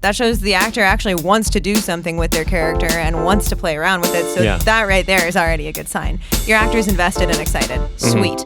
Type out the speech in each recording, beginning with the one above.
that shows the actor actually wants to do something with their character and wants to play around with it. So that right there is already a good sign. Your actor's invested and excited. Sweet.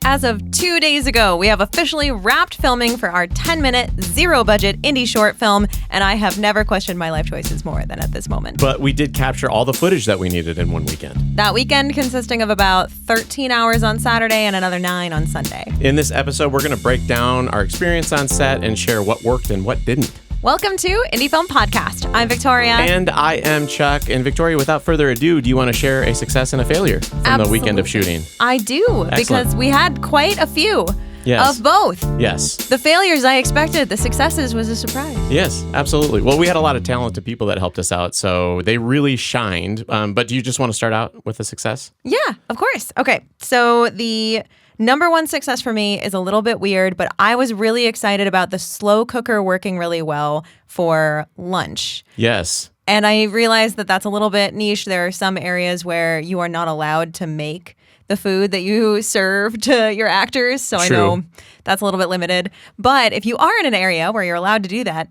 As of 2 days ago, we have officially wrapped filming for our 10-minute, zero-budget indie short film, and I have never questioned my life choices more than at this moment. But we did capture all the footage that we needed in one weekend. That weekend consisting of about 13 hours on Saturday and another 9 on Sunday. In this episode, we're going to break down our experience on set and share what worked and what didn't. Welcome to Indie Film Podcast. I'm Victoria. And I am Chuck. And Victoria, without further ado, do you want to share a success and a failure from the weekend of shooting? I do, because we had quite a few of both. Yes. The failures I expected, the successes was a surprise. Yes, absolutely. Well, we had a lot of talented people that helped us out, so they really shined. But do you just want to start out with a success? Yeah, of course. Okay, so the number one success for me is a little bit weird, but I was really excited about the slow cooker working really well for lunch. Yes. And I realized that that's a little bit niche. There are some areas where you are not allowed to make the food that you serve to your actors. So I know that's a little bit limited. But if you are in an area where you're allowed to do that,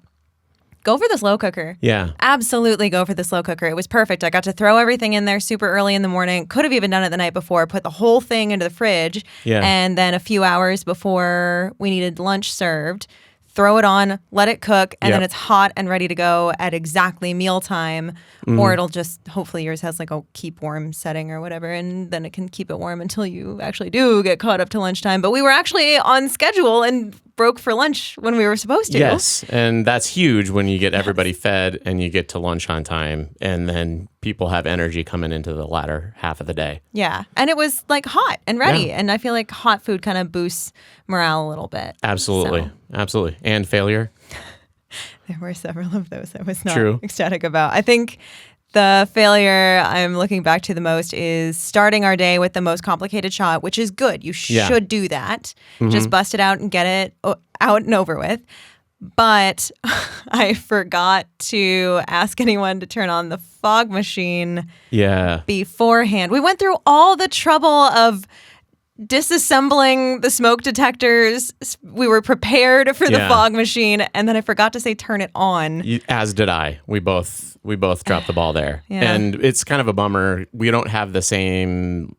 go for the slow cooker. Yeah. Absolutely go for the slow cooker. It was perfect. I got to throw everything in there super early in the morning. Could have even done it the night before, put the whole thing into the fridge. Yeah. And then a few hours before we needed lunch served, throw it on, let it cook, and then it's hot and ready to go at exactly mealtime. Or it'll just, hopefully yours has like a keep warm setting or whatever, and then it can keep it warm until you actually do get caught up to lunchtime. But we were actually on schedule and broke for lunch when we were supposed to. Yes, and that's huge when you get everybody fed and you get to lunch on time, and then people have energy coming into the latter half of the day. Yeah, and it was like hot and ready, and I feel like hot food kind of boosts morale a little bit. Absolutely, absolutely. And failure? There were several of those I was not ecstatic about. I think the failure I'm looking back to the most is starting our day with the most complicated shot, which is good. You should do that. Just bust it out and get it out and over with. But I forgot to ask anyone to turn on the fog machine beforehand. We went through all the trouble of disassembling the smoke detectors. We were prepared for the fog machine, and then I forgot to say turn it on. As did I. We both dropped the ball there. And it's kind of a bummer. We don't have the same,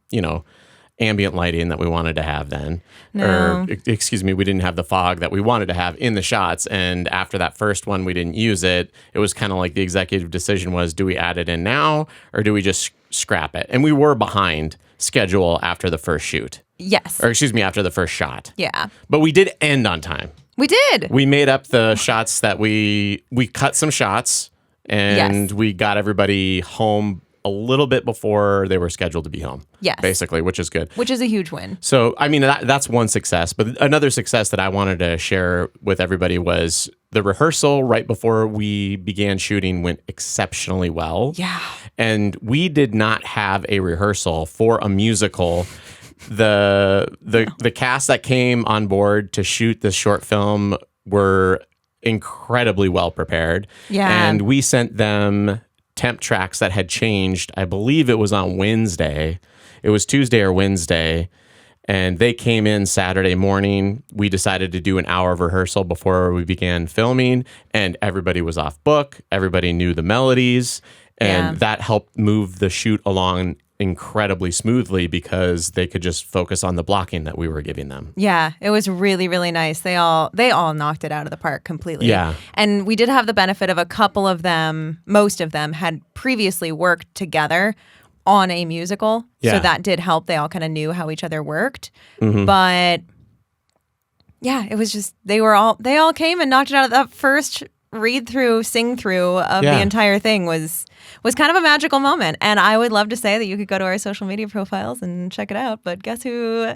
ambient lighting that we wanted to have then. No. Or, excuse me, we didn't have the fog that we wanted to have in the shots. And after that first one, we didn't use it. It was kind of like the executive decision was, do we add it in now or do we just scrap it? And we were behind schedule after the first shoot. Yes. Or excuse me, after the first shot. Yeah. But we did end on time. We did. We made up the shots that we cut some shots and we got everybody home a little bit before they were scheduled to be home. Yes. Basically, which is good. Which is a huge win. So, I mean, that's one success. But another success that I wanted to share with everybody was the rehearsal right before we began shooting went exceptionally well. Yeah. And we did not have a rehearsal for a musical. The cast that came on board to shoot this short film were incredibly well prepared. Yeah. And we sent them temp tracks that had changed. I believe it was on Wednesday. It was Tuesday or Wednesday. And they came in Saturday morning. We decided to do an hour of rehearsal before we began filming. And everybody was off book. Everybody knew the melodies. And that helped move the shoot along incredibly smoothly because they could just focus on the blocking that we were giving them. Yeah, it was really, really nice. They all knocked it out of the park completely. Yeah. And we did have the benefit of a couple of them, most of them had previously worked together on a musical. Yeah. So that did help. They all kind of knew how each other worked. But yeah, it was just they all came and knocked it out of that first read through, sing through of the entire thing was kind of a magical moment. And I would love to say that you could go to our social media profiles and check it out. But guess who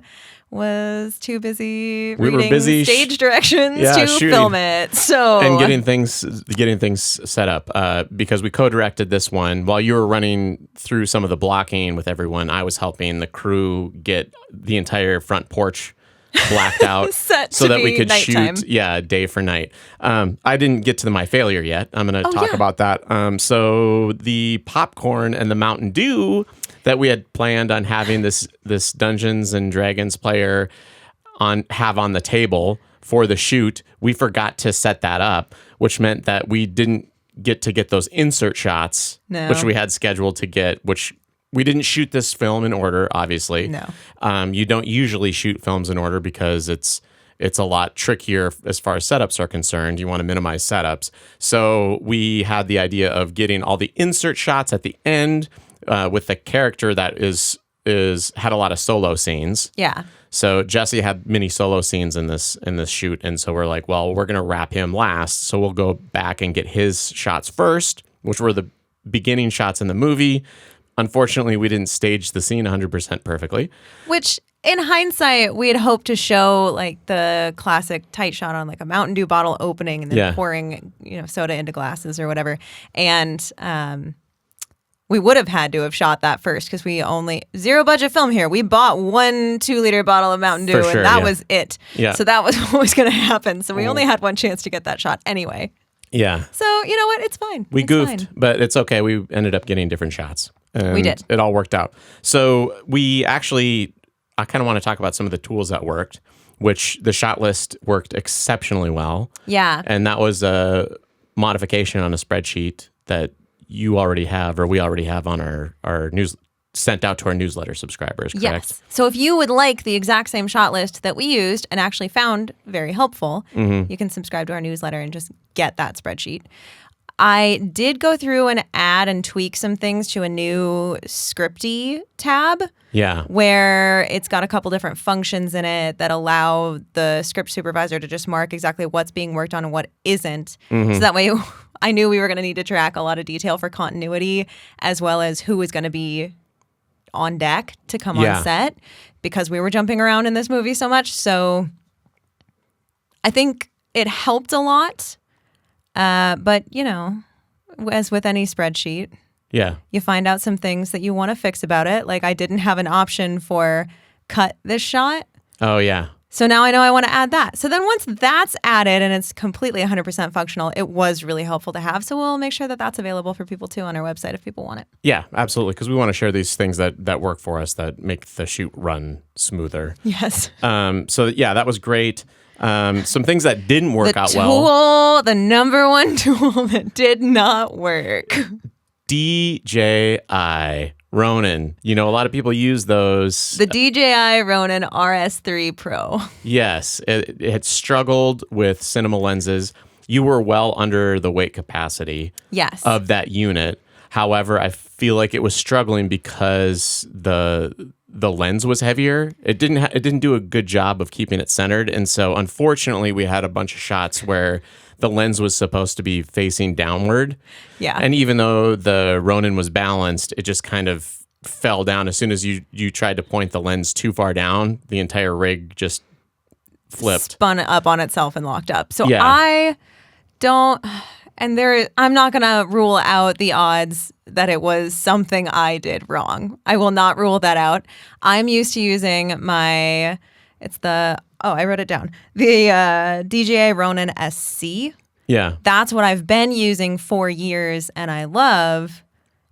was too busy reading stage directions to shooting. Film it. So and getting things set up because we co-directed this one while you were running through some of the blocking with everyone. I was helping the crew get the entire front porch blacked out so that we could nighttime. shoot day for night. I didn't get to my failure yet. I'm going to talk about that. So the popcorn and the Mountain Dew that we had planned on having this Dungeons and Dragons player have on the table for the shoot, we forgot to set that up. which meant that we didn't get those insert shots, which we had scheduled to get, which we didn't shoot this film in order, obviously. No. You don't usually shoot films in order because it's a lot trickier as far as setups are concerned. You want to minimize setups. So we had the idea of getting all the insert shots at the end with the character that had a lot of solo scenes. Yeah. So Jesse had many solo scenes in this shoot, and so we're like, well, we're gonna wrap him last, so we'll go back and get his shots first, which were the beginning shots in the movie. Unfortunately, we didn't stage the scene 100% perfectly. Which, in hindsight, we had hoped to show like the classic tight shot on like a Mountain Dew bottle opening and then pouring soda into glasses or whatever, and we would have had to have shot that first because we only zero budget film here. We bought 1 2-liter bottle of Mountain Dew and that was it. Yeah. So that was what was going to happen. So we only had one chance to get that shot anyway. Yeah. So you know what? It's fine. We goofed, but it's okay. We ended up getting different shots. And we did. It all worked out. So I kind of want to talk about some of the tools that worked, which the shot list worked exceptionally well. Yeah. And that was a modification on a spreadsheet that you already have, or we already have on our news, sent out to our newsletter subscribers, correct? Yes. So if you would like the exact same shot list that we used and actually found very helpful, you can subscribe to our newsletter and just get that spreadsheet. I did go through and add and tweak some things to a new scripty tab. Yeah. Where it's got a couple different functions in it that allow the script supervisor to just mark exactly what's being worked on and what isn't. So that way I knew we were going to need to track a lot of detail for continuity as well as who was going to be on deck to come on set because we were jumping around in this movie so much. So I think it helped a lot. But, as with any spreadsheet, you find out some things that you want to fix about it. Like I didn't have an option for cut this shot. Oh, yeah. So now I know I want to add that. So then once that's added and it's completely 100% functional, it was really helpful to have. So we'll make sure that that's available for people too on our website if people want it. Yeah, absolutely. Because we want to share these things that work for us that make the shoot run smoother. Yes. So yeah, that was great. Some things that didn't work out well. The number one tool that did not work. DJI Ronin. A lot of people use those. The DJI Ronin RS3 Pro. Yes, it had struggled with cinema lenses. You were well under the weight capacity of that unit. However, I feel like it was struggling because the lens was heavier. It didn't do a good job of keeping it centered, and so unfortunately, we had a bunch of shots where the lens was supposed to be facing downward. Yeah. And even though the Ronin was balanced, it just kind of fell down as soon as you tried to point the lens too far down. The entire rig just flipped, spun up on itself, and locked up. So Yeah. I don't. And I'm not going to rule out the odds that it was something I did wrong. I will not rule that out. I'm used to using I wrote it down. The DJI Ronin SC. Yeah. That's what I've been using for years and I love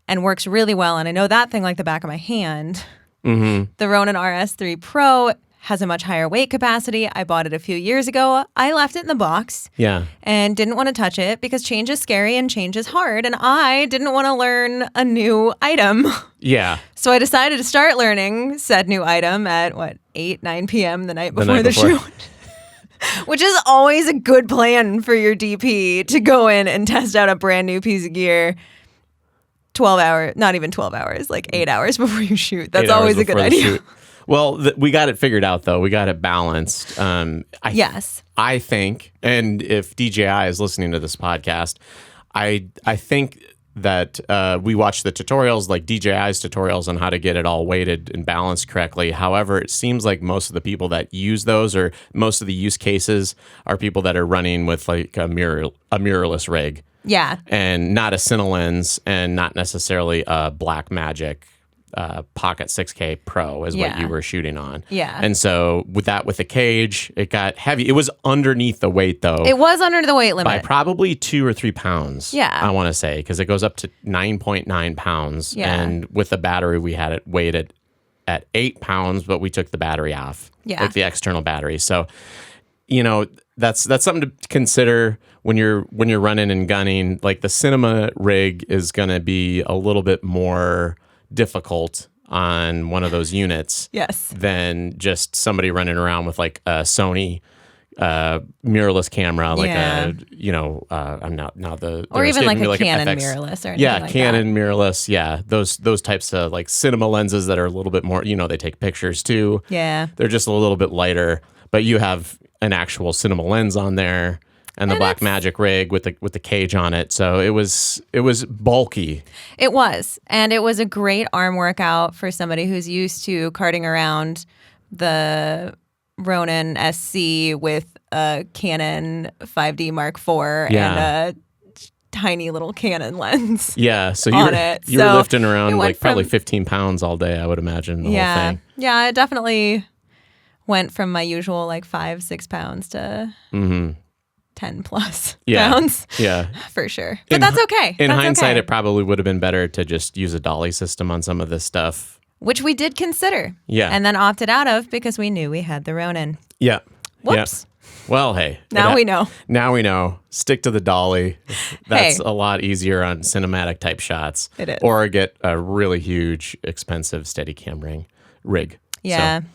and works really well. And I know that thing like the back of my hand. Mm-hmm. The Ronin RS3 Pro has a much higher weight capacity. I bought it a few years ago. I left it in the box. Yeah. And didn't want to touch it because change is scary and change is hard. And I didn't want to learn a new item. Yeah. So I decided to start learning said new item at 8, 9 p.m. the night before the shoot. Which is always a good plan for your DP to go in and test out a brand new piece of gear 12 hours, not even 12 hours, like 8 hours before you shoot. That's always a good idea. Well, we got it figured out, though. We got it balanced. Yes. I think, and if DJI is listening to this podcast, I think that we watched the tutorials, like DJI's tutorials on how to get it all weighted and balanced correctly. However, it seems like most of the people that use those, or most of the use cases, are people that are running with like a mirrorless rig. Yeah. And not a Cinelens, and not necessarily a Blackmagic Pocket 6K Pro is what you were shooting on. Yeah. And so with the cage, it got heavy. It was underneath the weight, though. It was under the weight limit. By probably 2 or 3 pounds. Yeah. I want to say, because it goes up to 9.9 pounds. Yeah. And with the battery, we had it weighted at 8 pounds, but we took the battery off. Yeah. Like the external battery. So that's something to consider when you're running and gunning. Like the cinema rig is going to be a little bit more difficult on one of those units than just somebody running around with like a Sony mirrorless camera, like I'm not the or even like a like Canon FX, mirrorless or anything like Canon mirrorless, those types of like cinema lenses that are a little bit more, they take pictures too. They're just a little bit lighter, but you have an actual cinema lens on there. And the Blackmagic rig with the cage on it. So it was bulky. It was. And it was a great arm workout for somebody who's used to carting around the Ronin SC with a Canon 5D Mark IV and a tiny little Canon lens. Yeah, so you were lifting around like probably 15 pounds all day, I would imagine, the whole thing. Yeah, it definitely went from my usual like 5-6 pounds to 10 plus pounds. Yeah. For sure. But that's okay. In hindsight, it probably would have been better to just use a dolly system on some of this stuff. Which we did consider. Yeah. And then opted out of because we knew we had the Ronin. Yeah. Whoops. Yeah. Well, hey. Now we know. Now we know. Stick to the dolly. That's a lot easier on cinematic type shots. It is. Or get a really huge, expensive Steadicam rig. Yeah. So.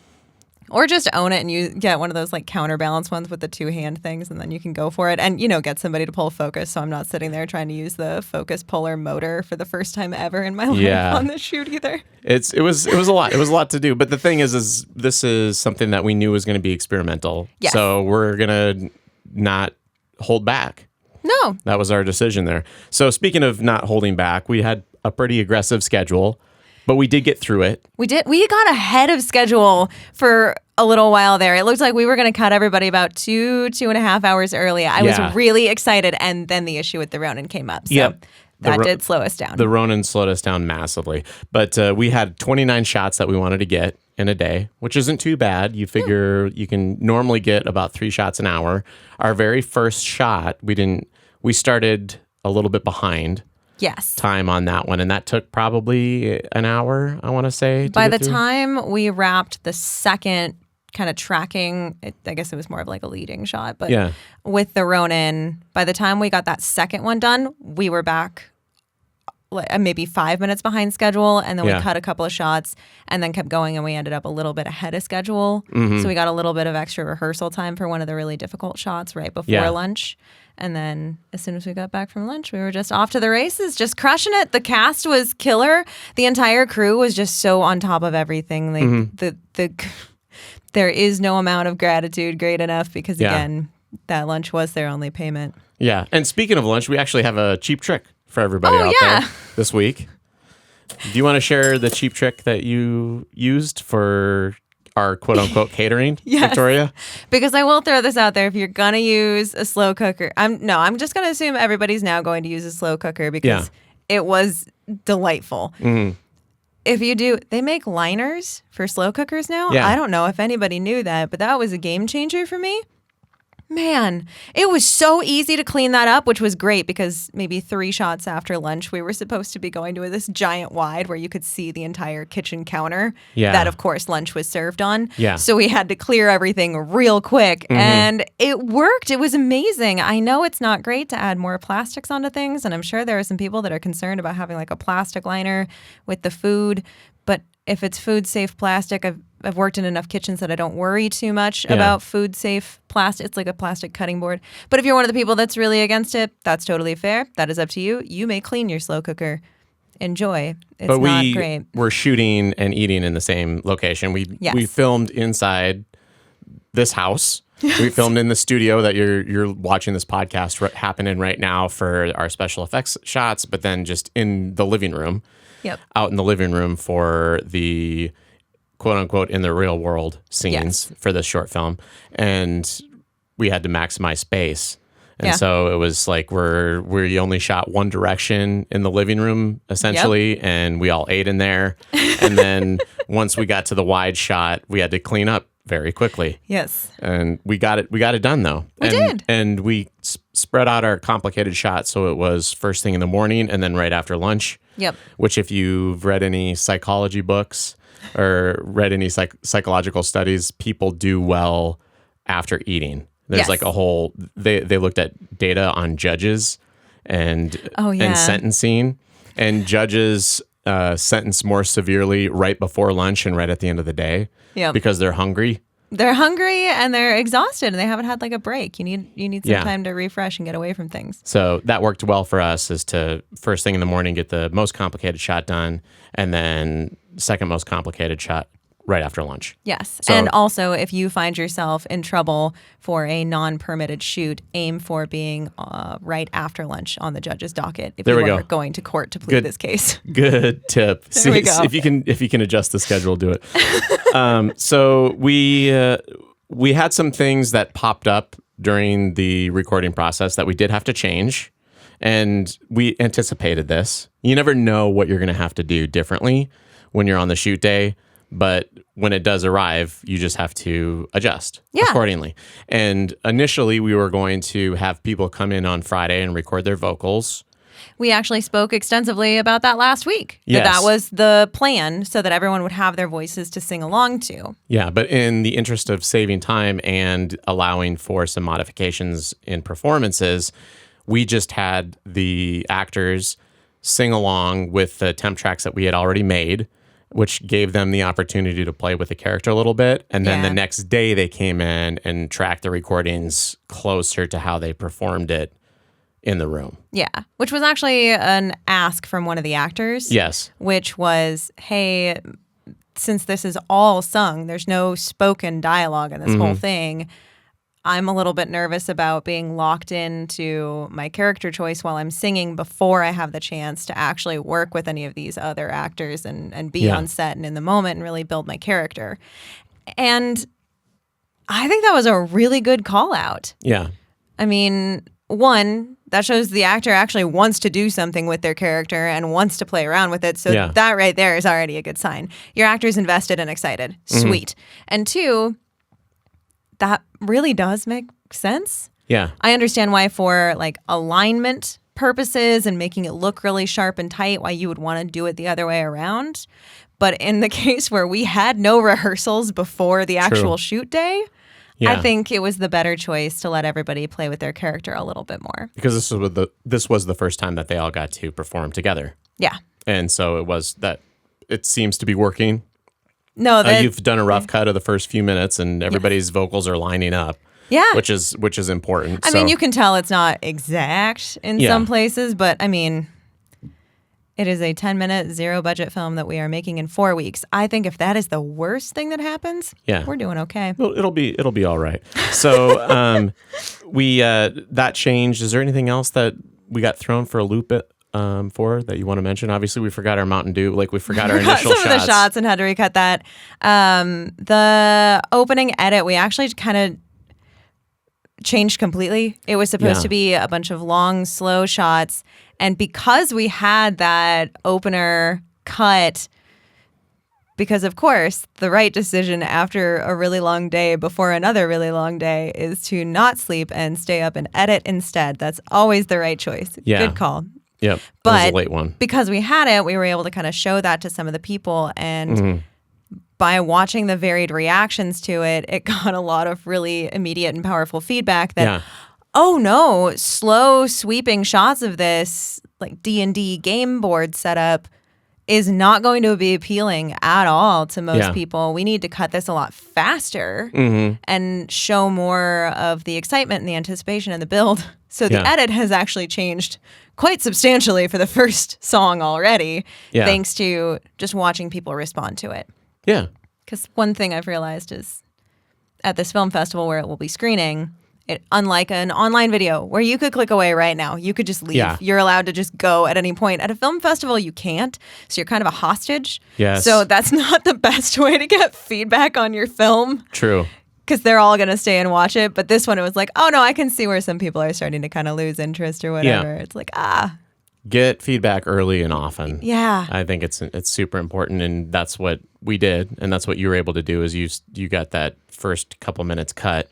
Or just own it and you get one of those like counterbalance ones with the 2-hand things and then you can go for it and, get somebody to pull focus. So I'm not sitting there trying to use the focus puller motor for the first time ever in my life on this shoot either. It was a lot. It was a lot to do. But the thing is this is something that we knew was going to be experimental. Yes. So we're going to not hold back. No. That was our decision there. So speaking of not holding back, we had a pretty aggressive schedule. But we did get through it. We did. We got ahead of schedule for a little while there. It looked like we were going to cut everybody about 2.5 hours early. I was really excited. And then the issue with the Ronin came up. So that did slow us down. The Ronin slowed us down massively. But we had 29 shots that we wanted to get in a day, which isn't too bad. You figure you can normally get about 3 shots an hour. Our very first shot, we started a little bit behind. Time on that one, and that took probably an hour, I want to say. By the time we wrapped the second kind of tracking, I guess it was more of like a leading shot, but with the Ronin, by the time we got that second one done, we were back maybe 5 minutes behind schedule, and then we cut a couple of shots and then kept going, and we ended up a little bit ahead of schedule. So we got a little bit of extra rehearsal time for one of the really difficult shots right before lunch. And then as soon as we got back from lunch, we were just off to the races, just crushing it. The cast was killer. The entire crew was just so on top of everything. Like there is no amount of gratitude great enough because, again, that lunch was their only payment. Yeah. And speaking of lunch, we actually have a cheap trick for everybody out there this week. Do you want to share the cheap trick that you used for our quote-unquote catering, Victoria? Because I will throw this out there. If you're going to use a slow cooker, I'm just going to assume everybody's now going to use a slow cooker because it was delightful. If you do, they make liners for slow cookers now. I don't know if anybody knew that, but that was a game changer for me. Man, it was so easy to clean that up, which was great because maybe 3 shots after lunch, we were supposed to be going to this giant wide where you could see the entire kitchen counter that, of course, lunch was served on. So we had to clear everything real quick, and it worked. It was amazing. I know it's not great to add more plastics onto things, and I'm sure there are some people that are concerned about having like a plastic liner with the food, but if it's food safe plastic, I've worked in enough kitchens that I don't worry too much about food safe plastic. It's like a plastic cutting board. But if you're one of the people that's really against it, that's totally fair. That is up to you. You may clean your slow cooker. Enjoy. It's not great. We're shooting and eating in the same location. We filmed inside this house. We filmed in the studio that you're watching this podcast happening right now for our special effects shots, but then just in the living room. Out in the living room for the quote unquote in the real world scenes for this short film. And we had to maximize space. And so it was like we only shot one direction in the living room essentially, and we all ate in there. And then once we got to the wide shot, we had to clean up very quickly. And we got it done though. We did. And we spread out our complicated shots so it was first thing in the morning and then right after lunch. Which if you've read any psychology books or read any psychological studies, people do well after eating. There's like a whole, they looked at data on judges and sentencing, and judges sentence more severely right before lunch and right at the end of the day because they're hungry. They're hungry and they're exhausted and they haven't had like a break. You need some time to refresh and get away from things. So that worked well for us, is to first thing in the morning get the most complicated shot done, and then second most complicated shot right after lunch. Yes. So, and also, if you find yourself in trouble for a non-permitted shoot, aim for being right after lunch on the judge's docket if you are going to court to plead this case. Good tip. There we go. If you can adjust the schedule, do it. So we had some things that popped up during the recording process that we did have to change, and we anticipated this. You never know what you're going to have to do differently when you're on the shoot day. But when it does arrive, you just have to adjust accordingly. And initially, we were going to have people come in on Friday and record their vocals. We actually spoke extensively about that last week. Yes. That was the plan, so that everyone would have their voices to sing along to. Yeah, but in the interest of saving time and allowing for some modifications in performances, we just had the actors sing along with the temp tracks that we had already made, which gave them the opportunity to play with the character a little bit. And then the next day they came in and tracked the recordings closer to how they performed it in the room. Yeah, which was actually an ask from one of the actors. Yes. Which was, hey, since this is all sung, there's no spoken dialogue in this whole thing, I'm a little bit nervous about being locked into my character choice while I'm singing before I have the chance to actually work with any of these other actors and be on set and in the moment and really build my character. And I think that was a really good call out. Yeah. I mean, one, that shows the actor actually wants to do something with their character and wants to play around with it. So that right there is already a good sign. Your actor's invested and excited. Sweet. And two, that really does make sense. Yeah. I understand why, for like alignment purposes and making it look really sharp and tight, why you would want to do it the other way around. But in the case where we had no rehearsals before the actual shoot day, I think it was the better choice to let everybody play with their character a little bit more. Because this was the first time that they all got to perform together. Yeah. And so it seems to be working. No, you've done a rough cut of the first few minutes, and everybody's vocals are lining up. Yeah, which is important. I mean, you can tell it's not exact in some places, but I mean, it is a 10-minute, zero-budget film that we are making in 4 weeks. I think if that is the worst thing that happens, we're doing okay. Well, it'll be all right. So that changed. Is there anything else that we got thrown for a loop for that you want to mention? Obviously, we forgot our Mountain Dew. Like, we forgot our initial shots. Some of the shots and had to recut that. The opening edit, we actually kind of changed completely. It was supposed to be a bunch of long, slow shots. And because we had that opener cut, because of course, the right decision after a really long day before another really long day is to not sleep and stay up and edit instead. That's always the right choice. Yeah. Good call. Yep. But that was a late one. Because we had it, we were able to kind of show that to some of the people. And by watching the varied reactions to it, it got a lot of really immediate and powerful feedback that, oh no, slow sweeping shots of this like D&D game board setup is not going to be appealing at all to most people. We need to cut this a lot faster and show more of the excitement and the anticipation and the build. So the edit has actually changed quite substantially for the first song already, thanks to just watching people respond to it. Yeah. Because one thing I've realized is at this film festival where it will be screening, unlike an online video where you could click away right now, you could just leave. Yeah. You're allowed to just go at any point. At a film festival, you can't. So you're kind of a hostage. Yes. So that's not the best way to get feedback on your film. True. Because they're all going to stay and watch it. But this one, it was like, oh no, I can see where some people are starting to kind of lose interest or whatever. Yeah. It's like, get feedback early and often. Yeah. I think it's super important, and that's what we did, and that's what you were able to do is you got that first couple minutes cut.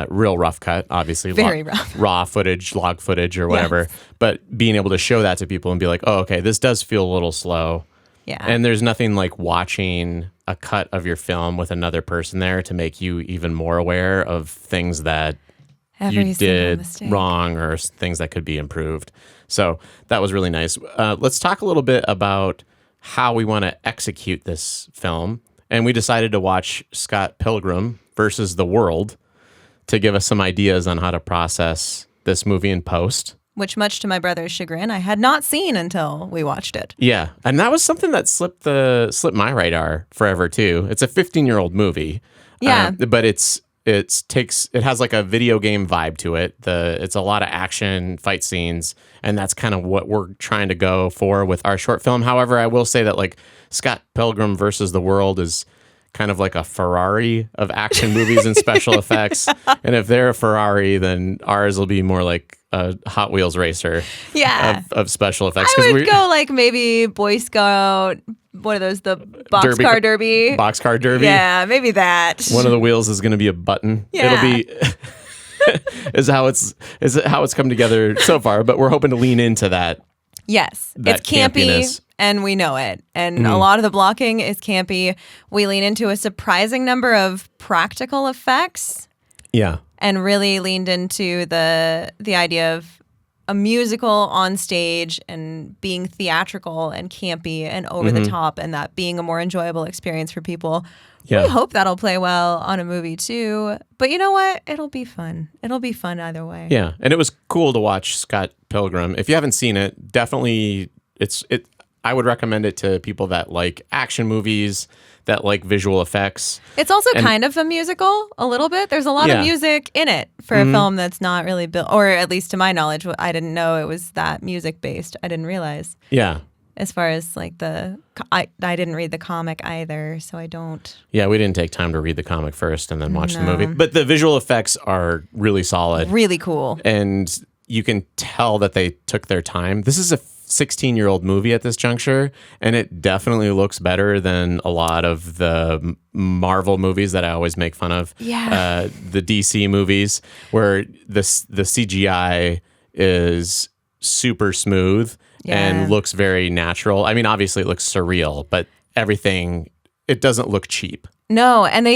Real rough cut, obviously. Very rough. Raw footage, log footage, or whatever. Yes. But being able to show that to people and be like, oh, okay, this does feel a little slow. Yeah. And there's nothing like watching a cut of your film with another person there to make you even more aware of things that you did wrong or things that could be improved. So that was really nice. Let's talk a little bit about how we want to execute this film. And we decided to watch Scott Pilgrim versus the World to give us some ideas on how to process this movie in post. Which, much to my brother's chagrin, I had not seen until we watched it. Yeah, and that was something that slipped my radar forever too. It's a 15-year-old movie. Yeah, but it has like a video game vibe to it. It's a lot of action, fight scenes, and that's kind of what we're trying to go for with our short film. However, I will say that like Scott Pilgrim versus the World is kind of like a Ferrari of action movies and special effects. And if they're a Ferrari, then ours will be more like a Hot Wheels racer of special effects. I would go like maybe Boy Scout, what are those, the boxcar derby? Boxcar derby. Yeah, maybe that. One of the wheels is going to be a button. Yeah. It'll be is how it's come together so far, but we're hoping to lean into that. Yes, it's campy, campiness. And we know it. And a lot of the blocking is campy. We lean into a surprising number of practical effects. Yeah. And really leaned into the idea of a musical on stage and being theatrical and campy and over the top, and that being a more enjoyable experience for people. Yeah. We hope that'll play well on a movie too. But you know what? It'll be fun. It'll be fun either way. Yeah. And it was cool to watch Scott Pilgrim. If you haven't seen it, definitely I would recommend it to people that like action movies, that like visual effects. It's also kind of a musical, a little bit. There's a lot of music in it for a film that's not really built, or at least to my knowledge, I didn't know it was that music based. I didn't realize. Yeah. As far as like I didn't read the comic either, so I don't. Yeah, we didn't take time to read the comic first and then watch the movie. But the visual effects are really solid. Really cool. And you can tell that they took their time. This is a 16-year-old movie at this juncture, and it definitely looks better than a lot of the Marvel movies that I always make fun of. Yeah. The DC movies, where the CGI is super smooth and looks very natural. I mean, obviously it looks surreal, but it doesn't look cheap. No, and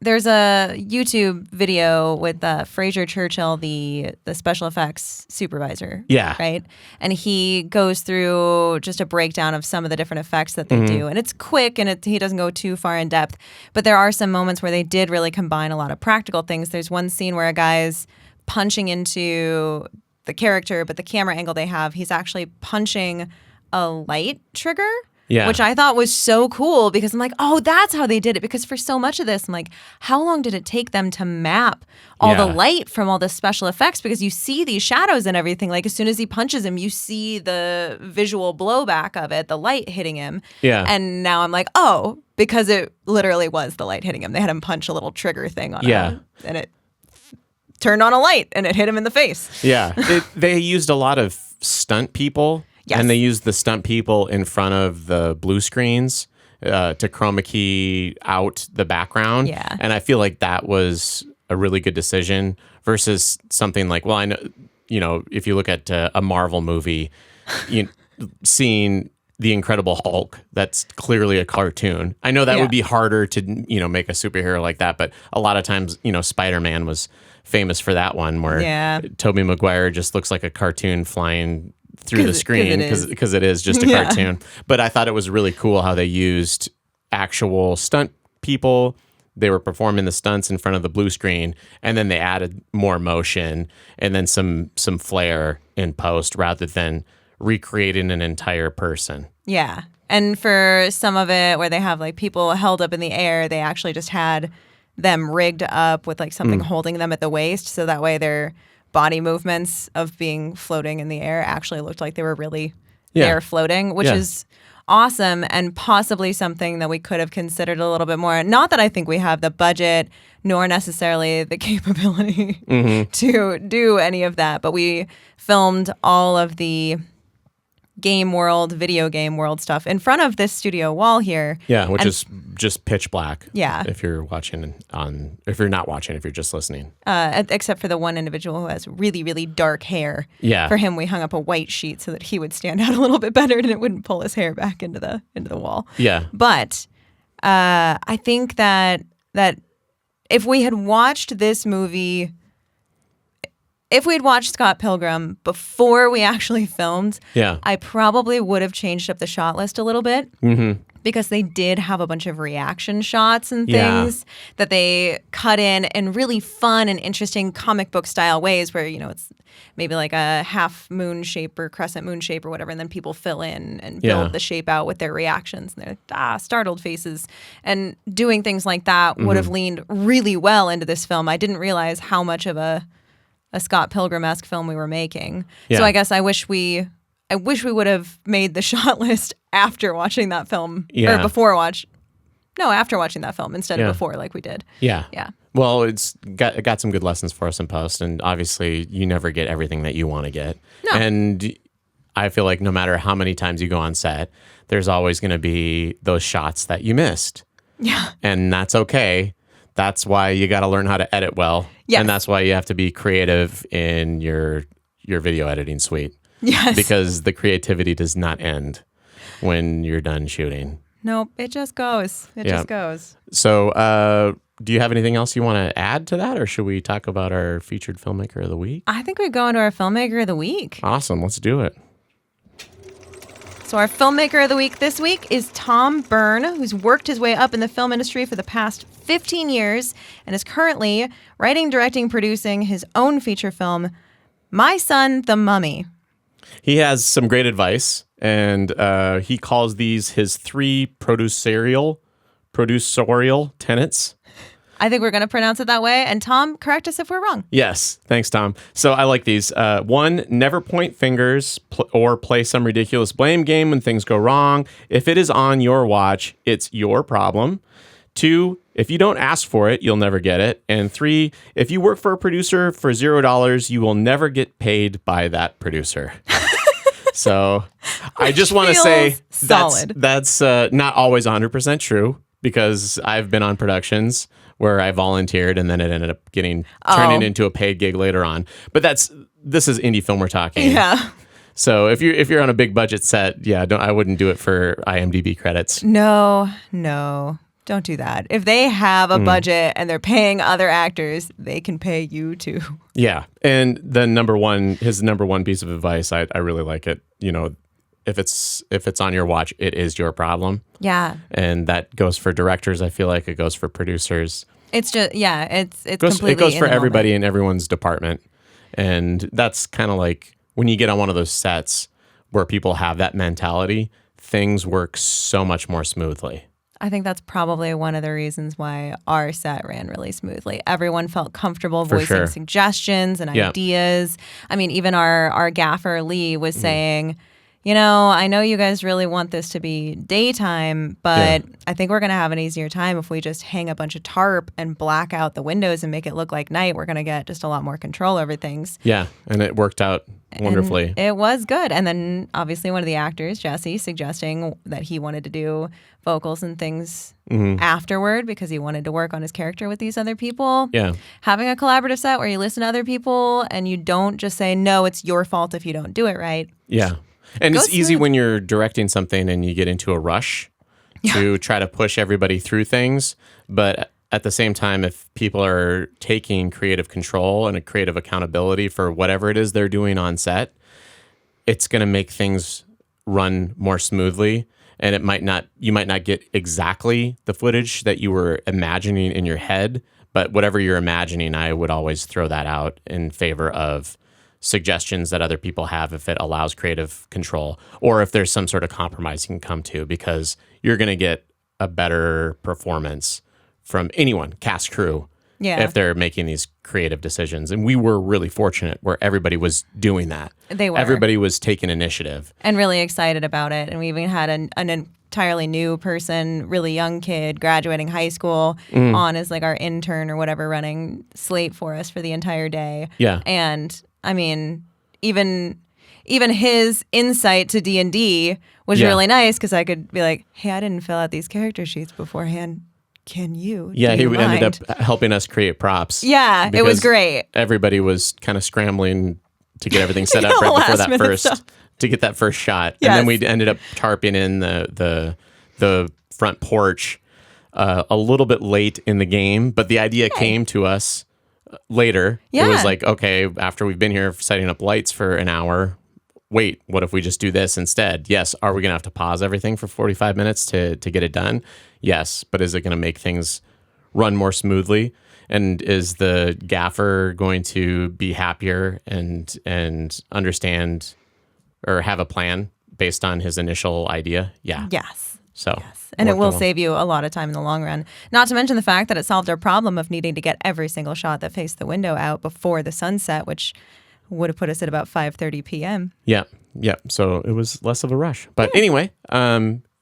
there's a YouTube video with Fraser Churchill, the special effects supervisor. Yeah. Right? And he goes through just a breakdown of some of the different effects that they do. And it's quick and he doesn't go too far in depth. But there are some moments where they did really combine a lot of practical things. There's one scene where a guy's punching into the character, but the camera angle they have, he's actually punching a light trigger. Yeah. Which I thought was so cool because I'm like, oh, that's how they did it. Because for so much of this, I'm like, how long did it take them to map all the light from all the special effects? Because you see these shadows and everything. Like as soon as he punches him, you see the visual blowback of it, the light hitting him. Yeah. And now I'm like, oh, because it literally was the light hitting him. They had him punch a little trigger thing on him. And it turned on a light and it hit him in the face. Yeah. They used a lot of stunt people. Yes. And they used the stunt people in front of the blue screens to chroma key out the background. Yeah. And I feel like that was a really good decision versus something like, well, I know, if you look at a Marvel movie, seeing the Incredible Hulk, that's clearly a cartoon. I know that would be harder to, make a superhero like that, but a lot of times, Spider-Man was famous for that one where Tobey Maguire just looks like a cartoon flying through the screen because it is just a cartoon. But I thought it was really cool how they used actual stunt people. They were performing the stunts in front of the blue screen, and then they added more motion and then some flair in post rather than recreating an entire person. Yeah. And for some of it where they have like people held up in the air, they actually just had them rigged up with like something holding them at the waist, so that way they're body movements of being floating in the air actually looked like they were really there floating, which is awesome and possibly something that we could have considered a little bit more. Not that I think we have the budget nor necessarily the capability to do any of that, but we filmed all of the video game world stuff in front of this studio wall here. Yeah, which is just pitch black. Yeah. If you're if you're not watching, if you're just listening. Except for the one individual who has really, really dark hair. Yeah. For him, we hung up a white sheet so that he would stand out a little bit better and it wouldn't pull his hair back into the wall. Yeah. But I think that if we had watched this movie, if we had watched Scott Pilgrim before we actually filmed, I probably would have changed up the shot list a little bit. Because they did have a bunch of reaction shots and things that they cut in really fun and interesting comic book style ways where, it's maybe like a half moon shape or crescent moon shape or whatever, and then people fill in and build the shape out with their reactions and their startled faces. And doing things like that would have leaned really well into this film. I didn't realize how much of a Scott Pilgrim-esque film we were making. So I guess I wish we would have made the shot list after watching that film or after watching that film instead of before like we did. Yeah. Well, it's got some good lessons for us in post, and obviously you never get everything that you want to get. No. And I feel like no matter how many times you go on set, there's always going to be those shots that you missed. Yeah. And that's okay. That's why you got to learn how to edit well. Yes. And that's why you have to be creative in your video editing suite. Yes. Because the creativity does not end when you're done shooting. Nope. It just goes. It just goes. So do you have anything else you want to add to that, or should we talk about our featured filmmaker of the week? I think we go into our filmmaker of the week. Awesome. Let's do it. So our filmmaker of the week this week is Tom Byrne, who's worked his way up in the film industry for the past 15 years and is currently writing, directing, producing his own feature film, My Son, the Mummy. He has some great advice, and he calls these his 3 producerial tenets. I think we're going to pronounce it that way. And Tom, correct us if we're wrong. Yes. Thanks, Tom. So I like these. 1, never point fingers or play some ridiculous blame game when things go wrong. If it is on your watch, it's your problem. 2, if you don't ask for it, you'll never get it. And 3, if you work for a producer for $0, you will never get paid by that producer. So I just want to say that's not always 100% true, because I've been on productions where I volunteered and then it ended up turning into a paid gig later on. But this is indie film we're talking. Yeah. So if you're on a big budget set, I wouldn't do it for IMDb credits. No. Don't do that. If they have a budget and they're paying other actors, they can pay you too. Yeah. And the his number one piece of advice, I really like it. If it's on your watch, it is your problem. Yeah. And that goes for directors. I feel like it goes for producers. It's just, it goes for everybody in everyone's department. And that's kind of like when you get on one of those sets where people have that mentality, things work so much more smoothly. I think that's probably one of the reasons why our set ran really smoothly. Everyone felt comfortable voicing suggestions and ideas. I mean, even our gaffer, Lee, was saying, I know you guys really want this to be daytime, but I think we're going to have an easier time if we just hang a bunch of tarp and black out the windows and make it look like night. We're going to get just a lot more control over things. Yeah, and it worked out wonderfully. And it was good. And then obviously one of the actors, Jesse, suggesting that he wanted to do vocals and things afterward because he wanted to work on his character with these other people. Yeah. Having a collaborative set where you listen to other people and you don't just say, no, it's your fault if you don't do it right. Yeah. And it's easy when you're directing something and you get into a rush to try to push everybody through things. But at the same time, if people are taking creative control and a creative accountability for whatever it is they're doing on set, it's going to make things run more smoothly. And you might not get exactly the footage that you were imagining in your head, but whatever you're imagining, I would always throw that out in favor of suggestions that other people have if it allows creative control, or if there's some sort of compromise you can come to, because you're going to get a better performance from anyone, cast, crew, if they're making these creative decisions. And we were really fortunate where everybody was doing that. They were. Everybody was taking initiative. And really excited about it. And we even had an entirely new person, really young kid, graduating high school, on as like our intern or whatever, running slate for us for the entire day. Yeah. And I mean, even his insight to D&D was really nice, because I could be like, hey, I didn't fill out these character sheets beforehand. Can you? Yeah, he ended up helping us create props. Yeah, it was great. Everybody was kind of scrambling to get everything set up right before to get that first shot. Yes. And then we ended up tarping in the front porch a little bit late in the game, but the idea came to us later. Yeah. It was like, okay, after we've been here setting up lights for an hour, wait, what if we just do this instead? Yes. Are we going to have to pause everything for 45 minutes to get it done? Yes. But is it going to make things run more smoothly? And is the gaffer going to be happier and understand or have a plan based on his initial idea? Yeah. Yes. So. Yes. And it will save you a lot of time in the long run. Not to mention the fact that it solved our problem of needing to get every single shot that faced the window out before the sunset, which would have put us at about 5:30 p.m. Yeah. Yeah. So it was less of a rush. But anyway,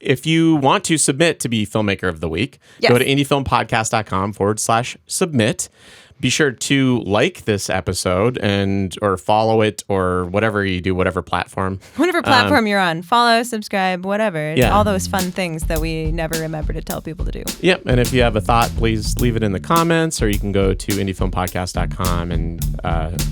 if you want to submit to be Filmmaker of the Week, go to indiefilmpodcast.com/submit. Be sure to like this episode or follow it or whatever you do, whatever platform. Whatever platform you're on. Follow, subscribe, whatever. All those fun things that we never remember to tell people to do. Yep. And if you have a thought, please leave it in the comments, or you can go to indiefilmpodcast.com and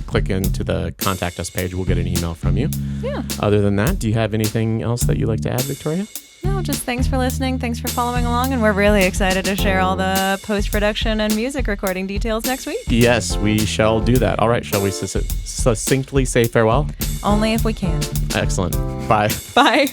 click into the Contact Us page. We'll get an email from you. Yeah. Other than that, do you have anything else that you'd like to add, Victoria? No, just thanks for listening. Thanks for following along. And we're really excited to share all the post-production and music recording details next week. Yes, we shall do that. All right. Shall we succinctly say farewell? Only if we can. Excellent. Bye. Bye.